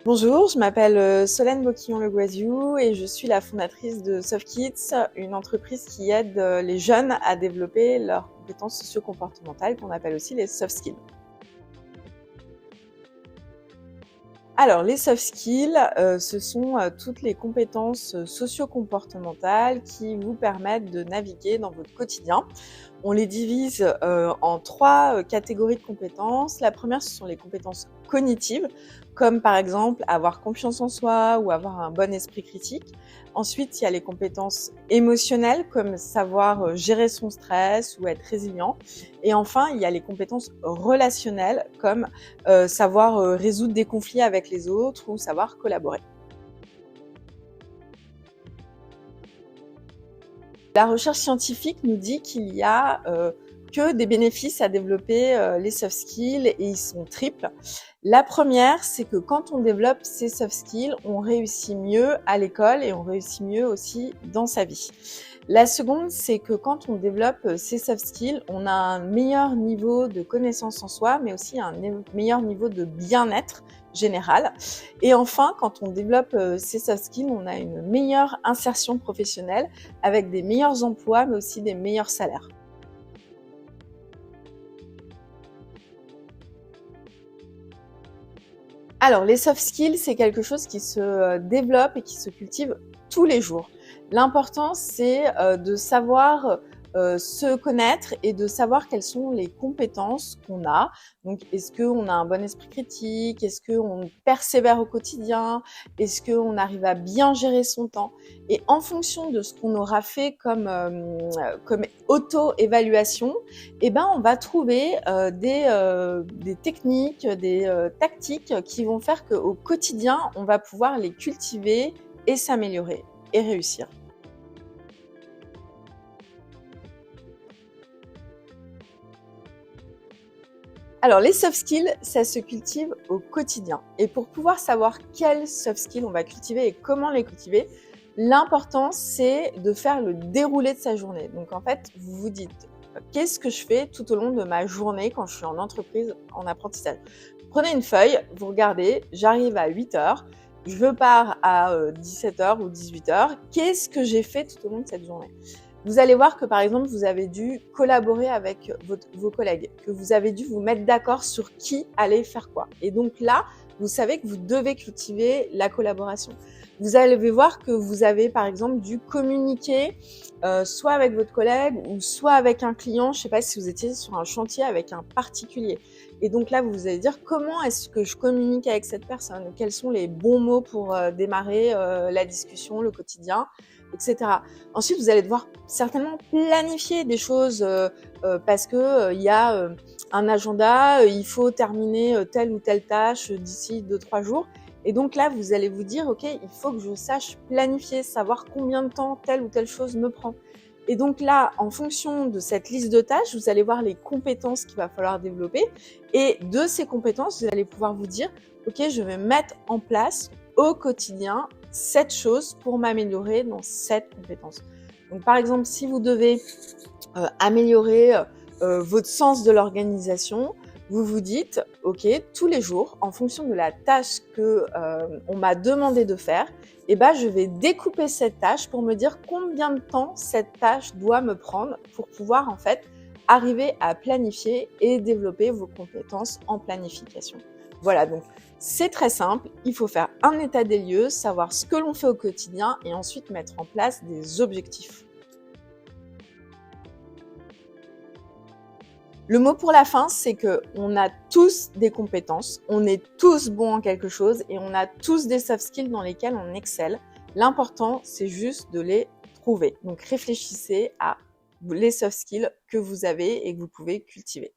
Bonjour, je m'appelle Solène Boquillon-Le Guaziou et je suis la fondatrice de SoftKids, une entreprise qui aide les jeunes à développer leurs compétences socio-comportementales qu'on appelle aussi les soft skills. Alors, les soft skills, ce sont toutes les compétences socio-comportementales qui vous permettent de naviguer dans votre quotidien. On les divise en trois catégories de compétences. La première, ce sont les compétences cognitives, comme par exemple avoir confiance en soi ou avoir un bon esprit critique. Ensuite, il y a les compétences émotionnelles, comme savoir gérer son stress ou être résilient. Et enfin, il y a les compétences relationnelles, comme savoir résoudre des conflits avec les autres ou savoir collaborer. La recherche scientifique nous dit qu'il y a que des bénéfices à développer les soft skills et ils sont triples. La première, c'est que quand on développe ces soft skills, on réussit mieux à l'école et on réussit mieux aussi dans sa vie. La seconde, c'est que quand on développe ces soft skills, on a un meilleur niveau de connaissance en soi, mais aussi un meilleur niveau de bien-être général. Et enfin, quand on développe ces soft skills, on a une meilleure insertion professionnelle avec des meilleurs emplois, mais aussi des meilleurs salaires. Alors, les soft skills, c'est quelque chose qui se développe et qui se cultive tous les jours. L'important, c'est de savoir se connaître et de savoir quelles sont les compétences qu'on a. Donc, est-ce qu'on a un bon esprit critique? Est-ce qu'on persévère au quotidien? Est-ce qu'on arrive à bien gérer son temps? Et en fonction de ce qu'on aura fait comme auto-évaluation, eh ben, on va trouver des techniques, des tactiques qui vont faire qu'au quotidien, on va pouvoir les cultiver et s'améliorer et réussir. Alors, les soft skills, ça se cultive au quotidien. Et pour pouvoir savoir quels soft skills on va cultiver et comment les cultiver, l'important, c'est de faire le déroulé de sa journée. Donc, en fait, vous vous dites, qu'est-ce que je fais tout au long de ma journée quand je suis en entreprise, en apprentissage? Prenez une feuille, vous regardez, j'arrive à 8 heures, je pars à 17 heures ou 18 heures. Qu'est-ce que j'ai fait tout au long de cette journée? Vous allez voir que, par exemple, vous avez dû collaborer avec vos collègues, que vous avez dû vous mettre d'accord sur qui allait faire quoi. Et donc là, vous savez que vous devez cultiver la collaboration. Vous allez voir que vous avez, par exemple, dû communiquer soit avec votre collègue ou soit avec un client. Je ne sais pas si vous étiez sur un chantier avec un particulier. Et donc là, vous allez dire comment est-ce que je communique avec cette personne? Quels sont les bons mots pour démarrer la discussion, le quotidien, etc. Ensuite, vous allez devoir certainement planifier des choses parce que il y a un agenda, il faut terminer telle ou telle tâche d'ici 2-3 jours. Et donc là, vous allez vous dire, OK, il faut que je sache planifier, savoir combien de temps telle ou telle chose me prend. Et donc là, en fonction de cette liste de tâches, vous allez voir les compétences qu'il va falloir développer. Et de ces compétences, vous allez pouvoir vous dire, OK, je vais mettre en place au quotidien cette chose pour m'améliorer dans cette compétence. Donc, par exemple, si vous devez améliorer votre sens de l'organisation, vous vous dites, OK, tous les jours, en fonction de la tâche que on m'a demandé de faire, eh ben, je vais découper cette tâche pour me dire combien de temps cette tâche doit me prendre pour pouvoir en fait arriver à planifier et développer vos compétences en planification. Voilà, donc c'est très simple, il faut faire un état des lieux, savoir ce que l'on fait au quotidien et ensuite mettre en place des objectifs. Le mot pour la fin, c'est que on a tous des compétences, on est tous bons en quelque chose et on a tous des soft skills dans lesquels on excelle. L'important, c'est juste de les trouver. Donc réfléchissez à les soft skills que vous avez et que vous pouvez cultiver.